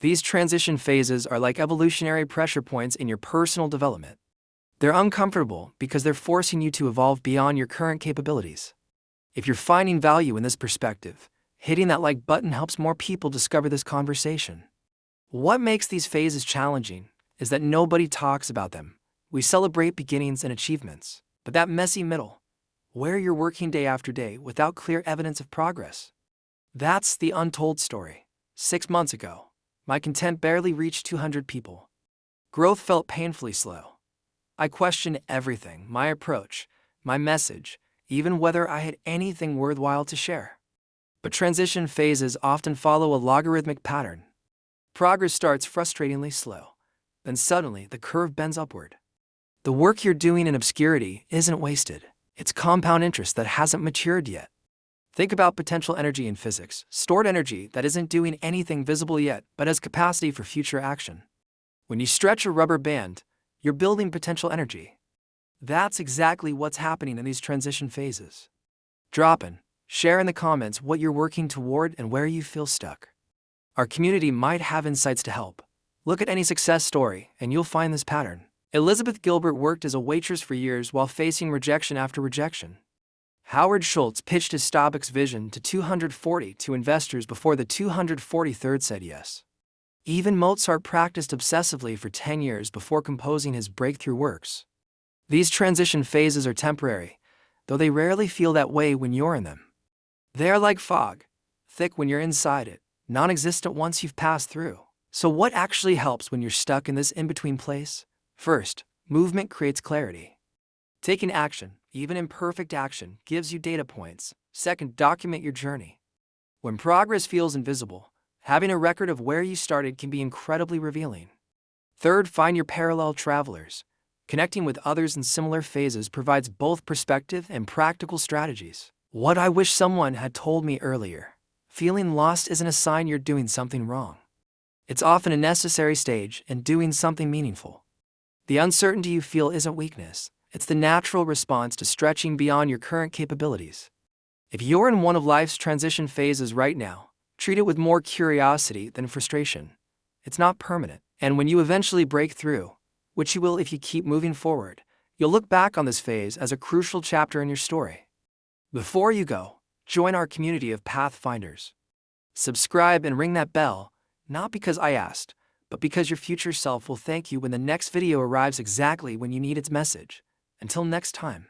These transition phases are like evolutionary pressure points in your personal development. They're uncomfortable because they're forcing you to evolve beyond your current capabilities. If you're finding value in this perspective, hitting that like button helps more people discover this conversation. What makes these phases challenging is that nobody talks about them. We celebrate beginnings and achievements, but that messy middle, where you're working day after day without clear evidence of progress, that's the untold story. 6 months ago, my content barely reached 200 people. Growth felt painfully slow. I questioned everything, my approach, my message, even whether I had anything worthwhile to share. But transition phases often follow a logarithmic pattern. Progress starts frustratingly slow, then suddenly the curve bends upward. The work you're doing in obscurity isn't wasted. It's compound interest that hasn't matured yet. Think about potential energy in physics, stored energy that isn't doing anything visible yet but has capacity for future action. When you stretch a rubber band, you're building potential energy. That's exactly what's happening in these transition phases. Drop in, share in the comments what you're working toward and where you feel stuck. Our community might have insights to help. Look at any success story and you'll find this pattern. Elizabeth Gilbert worked as a waitress for years while facing rejection after rejection. Howard Schultz pitched his Starbucks vision to 242 investors before the 243rd said yes. Even Mozart practiced obsessively for 10 years before composing his breakthrough works. These transition phases are temporary, though they rarely feel that way when you're in them. They are like fog, thick when you're inside it, non-existent once you've passed through. So what actually helps when you're stuck in this in-between place? First, movement creates clarity. Taking action, even imperfect action, gives you data points. Second, document your journey. When progress feels invisible, having a record of where you started can be incredibly revealing. Third, find your parallel travelers. Connecting with others in similar phases provides both perspective and practical strategies. What I wish someone had told me earlier. Feeling lost isn't a sign you're doing something wrong. It's often a necessary stage in doing something meaningful. The uncertainty you feel isn't weakness. It's the natural response to stretching beyond your current capabilities. If you're in one of life's transition phases right now, treat it with more curiosity than frustration. It's not permanent. And when you eventually break through, which you will if you keep moving forward, you'll look back on this phase as a crucial chapter in your story. Before you go, join our community of Pathfinders. Subscribe and ring that bell, not because I asked, but because your future self will thank you when the next video arrives exactly when you need its message. Until next time.